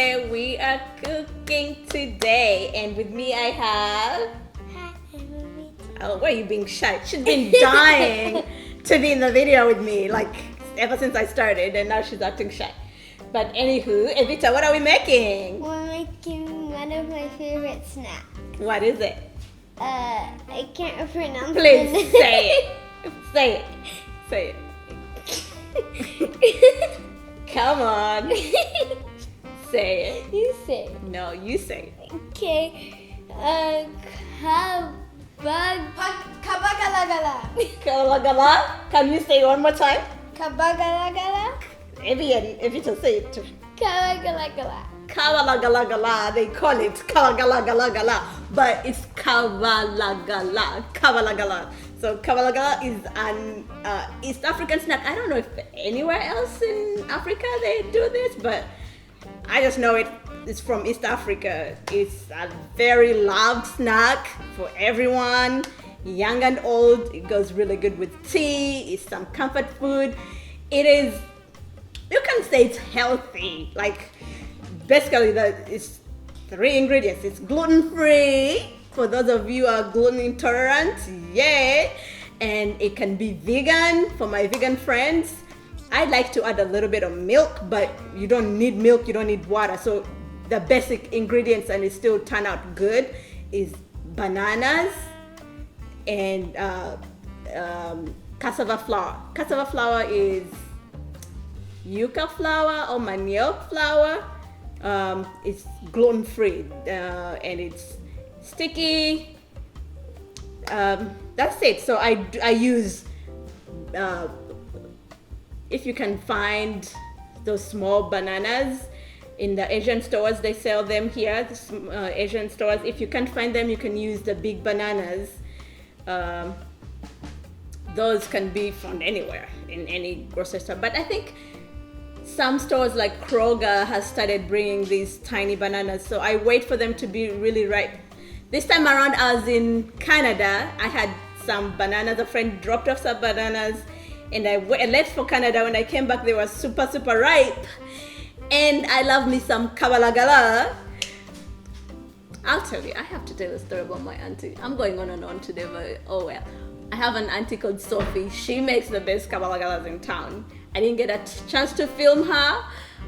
Okay, we are cooking today, and with me I have. Hi, I'm Amita. Oh, why are you being shy? She's been dying to be in the video with me, like ever since I started, and now she's acting shy. But anywho, Evita, what are we making? We're making one of my favorite snacks. What is it? I can't pronounce Please it. say it. Say it. Say it. Come on. Say it. You say. No, you say it. Okay. Kabalagala. Kabalagala. Can you say it one more time? Kabalagala. Evita, say it too. Kabalagala. Kabalagala, they call it Kabalagala, but it's Kabalagala. So Kabalagala is an East African snack. I don't know if anywhere else in Africa they do this, but I just know it's from East Africa. It's a very loved snack for everyone, young and old. It goes really good with tea. It's some comfort food. It is, you can say it's healthy. Like, basically, it's 3 ingredients. It's gluten-free for those of you who are gluten intolerant, yay! And it can be vegan for my vegan friends. I like to add a little bit of milk, but you don't need milk, you don't need water. So the basic ingredients, and it still turn out good, is bananas and cassava flour. Cassava flour is yuca flour or manioc flour. It's gluten-free and it's sticky. That's it. So I use, if you can find those small bananas in the Asian stores, they sell them here, Asian stores. If you can't find them, you can use the big bananas. Those can be found anywhere in any grocery store, but I think some stores like Kroger has started bringing these tiny bananas, so I wait for them to be really ripe. This time around I was in Canada. I had some bananas. A friend dropped off some bananas and I left for Canada. When I came back, they were super ripe. And I love me some Kabalagala. I'll tell you, I have to tell a story about my auntie. I'm going on and on today, but oh well. I have an auntie called Sophie. She makes the best Kabalagalas in town. I didn't get a chance to film her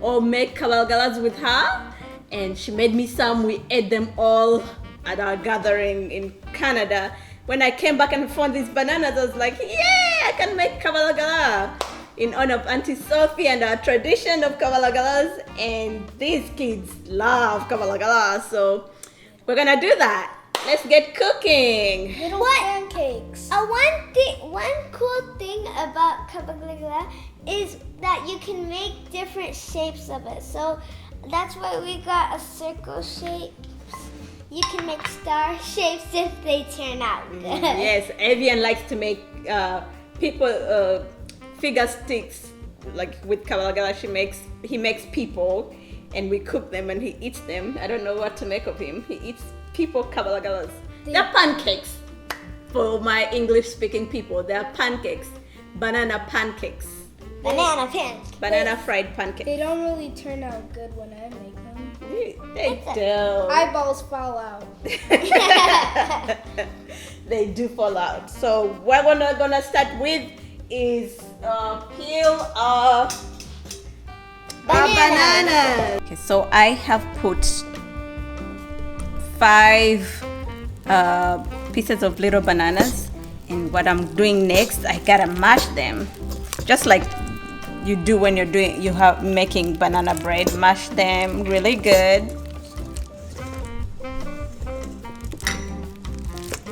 or make kabalagalas with her, and she made me some. We ate them all at our gathering in Canada. When I came back and found these bananas, I was like, yay, I can make kabalagala in honor of Auntie Sophie and our tradition of kabalagalas. And these kids love kabalagala, so we're gonna do that. Let's get cooking. Little pancakes. One cool thing about Kabalagala is that you can make different shapes of it. So that's why we got a circle shape. You can make star shapes if they turn out good. Yes, Avian likes to make figure sticks, like with Kabalagala. He makes people, and we cook them, and he eats them. I don't know what to make of him. He eats people Kabalagalas. They're pancakes. For my English-speaking people, they're pancakes. Banana pancakes. Banana pancakes. Banana fried pancakes. They don't really turn out good when I make them. They do. Eyeballs fall out. They do fall out. So what we're gonna start with is peel our bananas. Okay, so I have put 5 pieces of little bananas, and what I'm doing next, I gotta mash them, just like you do when you're making banana bread. Mash them really good.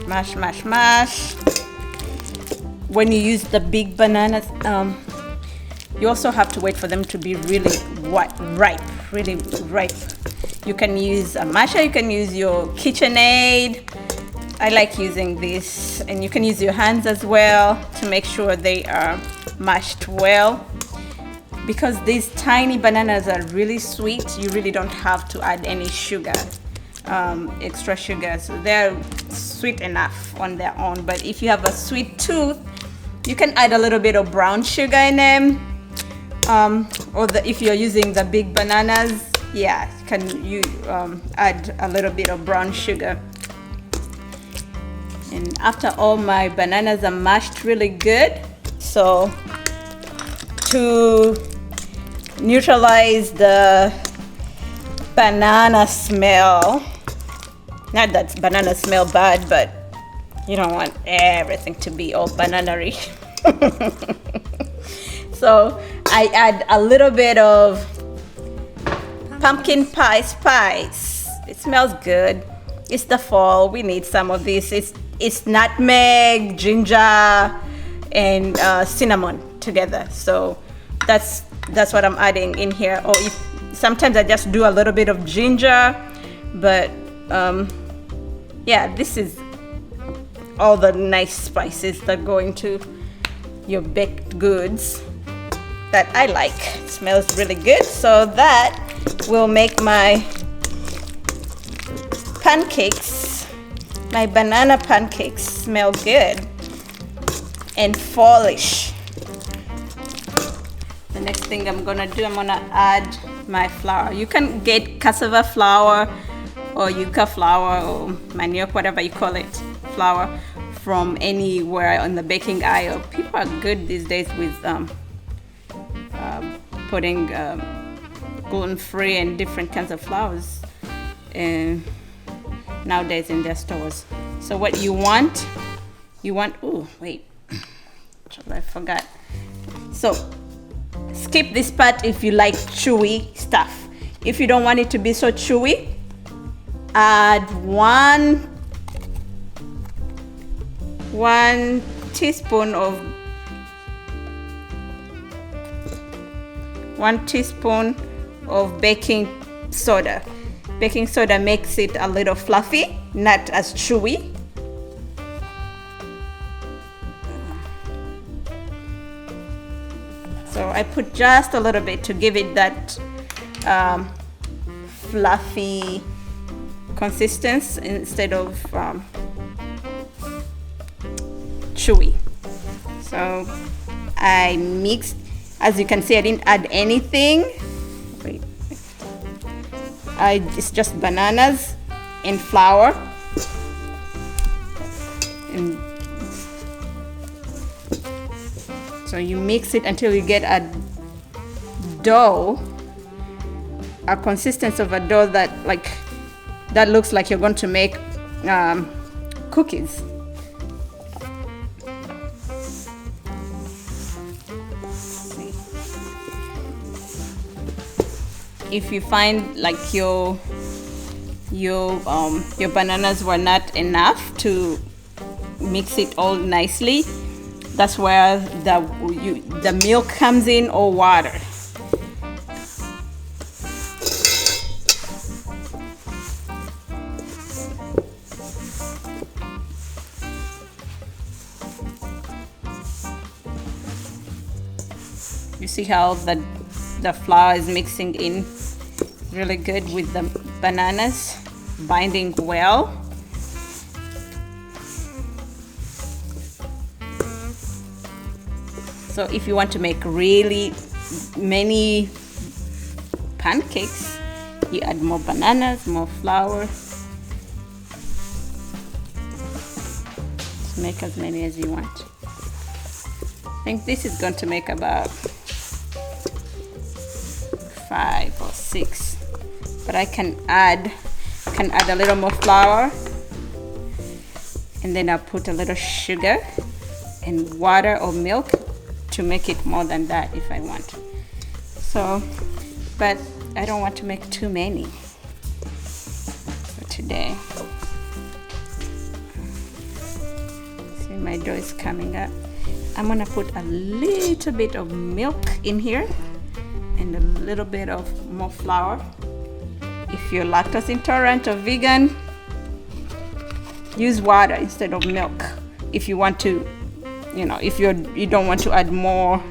Mash. When you use the big bananas, you also have to wait for them to be really ripe. You can use a masher, you can use your KitchenAid. I like using this, and you can use your hands as well to make sure they are mashed well. Because these tiny bananas are really sweet, you really don't have to add any sugar, extra sugar. So they're sweet enough on their own. But if you have a sweet tooth, you can add a little bit of brown sugar in them. Or if you're using the big bananas, yeah, can you add a little bit of brown sugar. And after all my bananas are mashed really good, so to neutralize the banana smell, not that banana smell bad, but you don't want everything to be all banana-y. So I add a little bit of pumpkin pie spice. It smells good. It's the fall. We need some of this. It's nutmeg, ginger, and cinnamon together. So that's what I'm adding in here. Or sometimes I just do a little bit of ginger, but yeah, this is all the nice spices that go into your baked goods that I like. It smells really good. So that will make my pancakes, my banana pancakes, smell good and fallish. The next thing I'm gonna do, I'm gonna add my flour. You can get cassava flour or yucca flour or manioc, whatever you call it, flour from anywhere on the baking aisle. People are good these days with putting gluten-free and different kinds of flours nowadays in their stores. So what you want, oh wait, I forgot. So skip this part if you like chewy stuff. If you don't want it to be so chewy, add one teaspoon of baking soda. Baking soda makes it a little fluffy, not as chewy. So I put just a little bit to give it that fluffy consistency instead of chewy. So I mixed. As you can see, I didn't add anything. Wait. It's just bananas and flour. And so you mix it until you get a dough, a consistency of a dough that looks like you're going to make cookies. If you find like your bananas were not enough to mix it all nicely, that's where the milk comes in, or water. You see how the flour is mixing in really good with the bananas, binding well. So if you want to make really many pancakes, you add more bananas, more flour. Just make as many as you want. I think this is going to make about 5 or 6, but I can add a little more flour, and then I'll put a little sugar and water or milk to make it more than that if I want. So, but I don't want to make too many for today. See, my dough is coming up. I'm gonna put a little bit of milk in here and a little bit of more flour. If you're lactose intolerant or vegan, use water instead of milk. If you want to, if you don't want to add more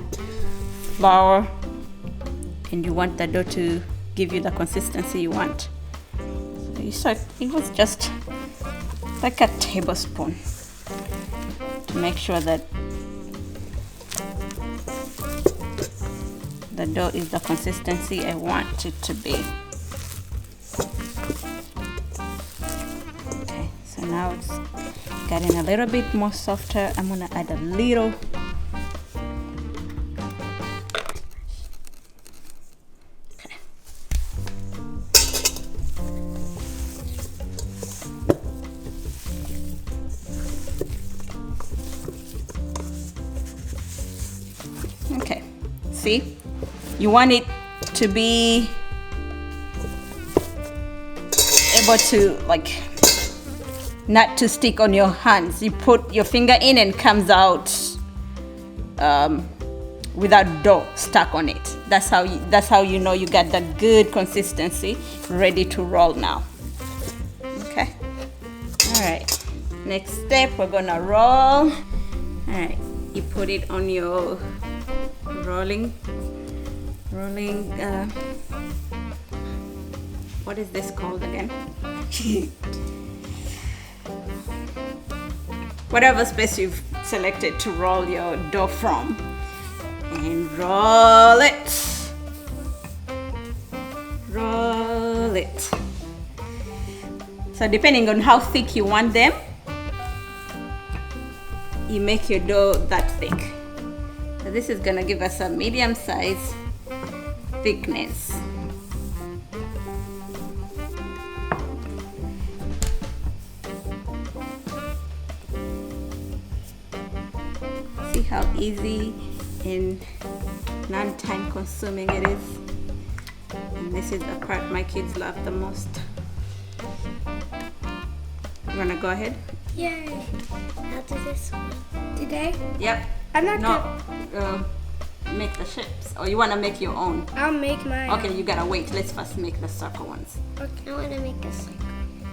flour and you want the dough to give you the consistency you want. So it was just like a tablespoon to make sure that the dough is the consistency I want it to be. now it's getting a little bit more softer. I'm gonna add a little. Okay, see, you want it to be able to like not to stick on your hands. You put your finger in and comes out without dough stuck on it. That's how you know you got the good consistency ready to roll now. Okay, all right, next step, we're gonna roll. All right, you put it on your rolling what is this called again? Whatever space you've selected to roll your dough from, and roll it. So depending on how thick you want them, you make your dough that thick. So this is gonna give us a medium size thickness. See how easy and non-time consuming it is. And this is the part my kids love the most. You wanna go ahead? Yay! I'll do this one. Today? Yep. I'm not make the shapes, or you wanna make your own? I'll make mine. Okay, you gotta wait. Let's first make the circle ones. Okay. I want to make a circle.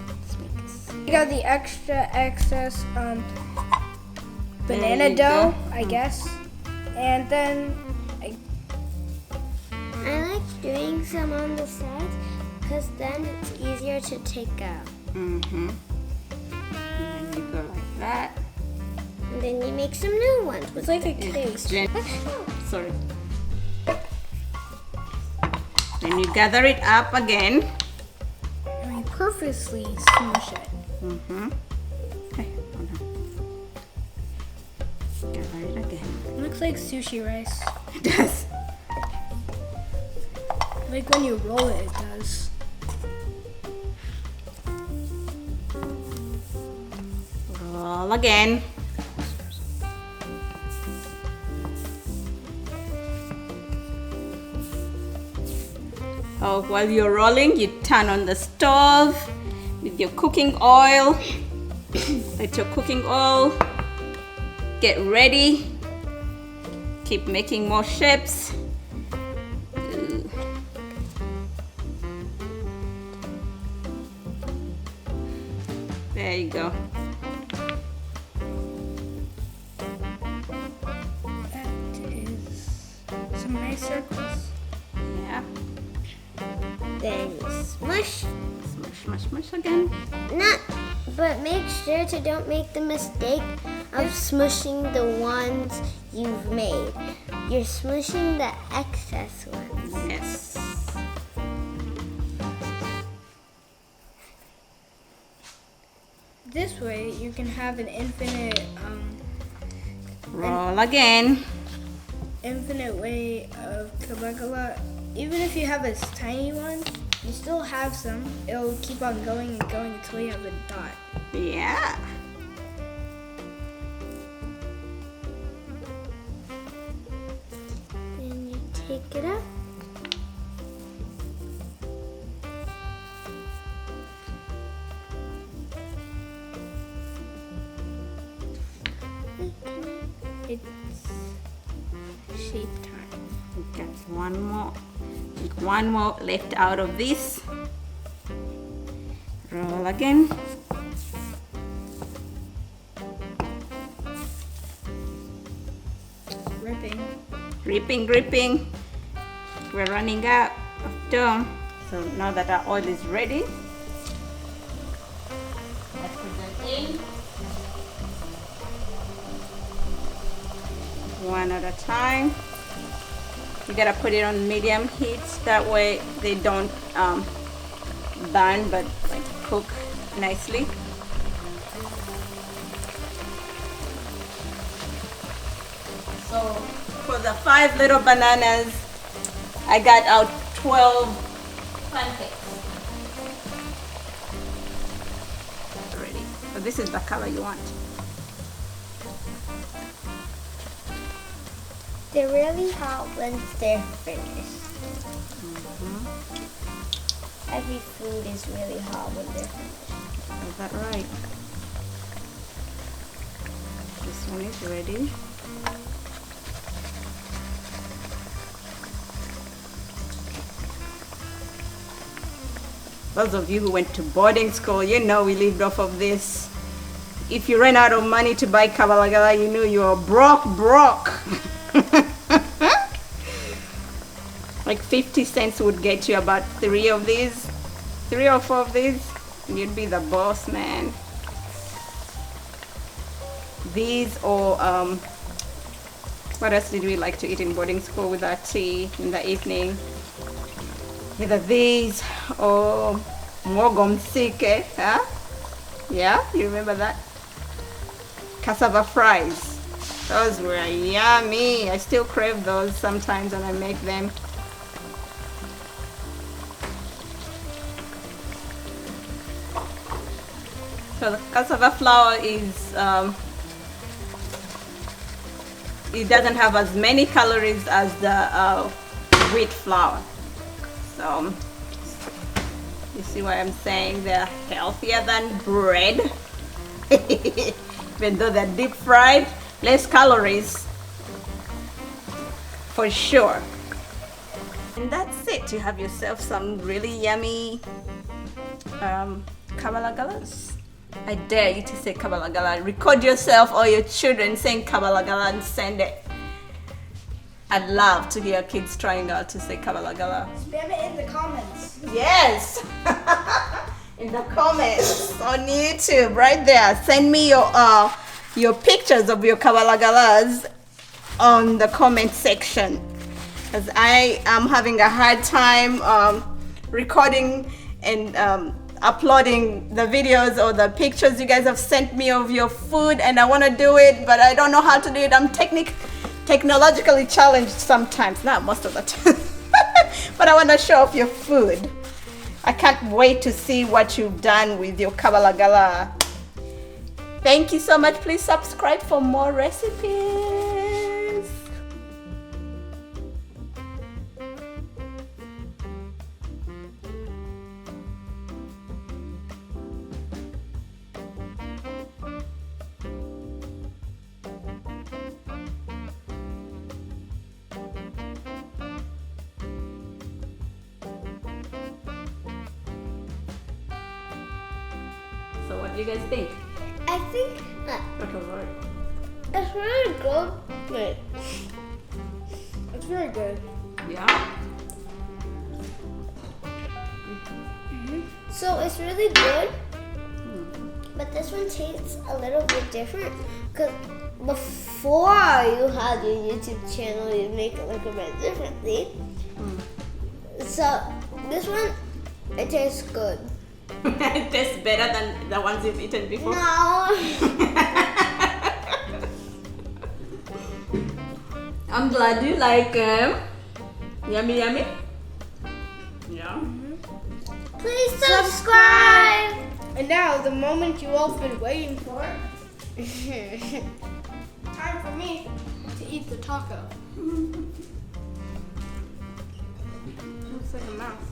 Let's make a circle. You got the excess There banana you dough, go. I guess. And then I like doing some on the sides because then it's easier to take out. Mm-hmm. And then you go like that. And then you make some new ones. it's like a cake. Sorry. Then you gather it up again. And you purposely smush it. Mm-hmm. Okay. Hold on. Gather it again. It looks like sushi rice. It does. Like when you roll it, it does. Roll again. Oh, while you're rolling, you turn on the stove with your cooking oil. Let your cooking oil get ready. Keep making more shapes. There you go. That is some nice circles. Yeah. Then you smush. Smush again. But make sure to don't make the mistake of smushing the ones you've made. You're smushing the excess ones. Yes. This way, you can have an infinite Roll again. way of Kabalagala. Even if you have a tiny one, you still have some. It'll keep on going and going until you have a dot. Yeah. Then you take it up. It's shape time. We've got one more left out of this. Roll again. Gripping. We're running out of dough. So now that our oil is ready, let's put them in. One at a time. You gotta put it on medium heat, that way they don't burn but like cook nicely. So for the 5 little bananas, I got out 12 pancakes. Ready. So this is the color you want. They're really hot once they're finished. Every food is really hot when they're finished. Is that right? This one is ready. Those of you who went to boarding school, you know we lived off of this. If you ran out of money to buy Kabalagala, you knew you were broke. Like 50 cents would get you about 3 or 4 of these, and you'd be the boss, man. These or what else did we like to eat in boarding school with our tea in the evening? Either these or mogomsike, huh? Yeah, you remember that? Cassava fries. Those were yummy. I still crave those sometimes when I make them. So the cassava flour is, it doesn't have as many calories as the wheat flour. So you see what I'm saying? They're healthier than bread. Even though they're deep fried, less calories for sure. And that's it. You have yourself some really yummy kabalagalas. I dare you to say Kabalagala. Record yourself or your children saying Kabalagala and send it. I'd love to hear kids trying out to say Kabalagala. Spam it in the comments. Yes! In the comments on YouTube, right there. Send me your pictures of your Kabalagalas on the comment section. Because I am having a hard time recording and uploading the videos or the pictures you guys have sent me of your food, and I want to do it, but I don't know how to do it. I'm technologically challenged sometimes, not most of the time. But I want to show off your food. I can't wait to see what you've done with your Kabalagala. Thank you so much. Please subscribe for more recipes. So what do you guys think? I think it's really good. Wait. It's very good. Yeah. So it's really good, but this one tastes a little bit different because before you had your YouTube channel, you make it look a bit differently. So this one, it tastes good. It tastes better than the ones you've eaten before? No. I'm glad you like them. Yummy, yummy. Yeah. Please subscribe. And now the moment you all been waiting for. Time for me to eat the taco. Looks like a mouse.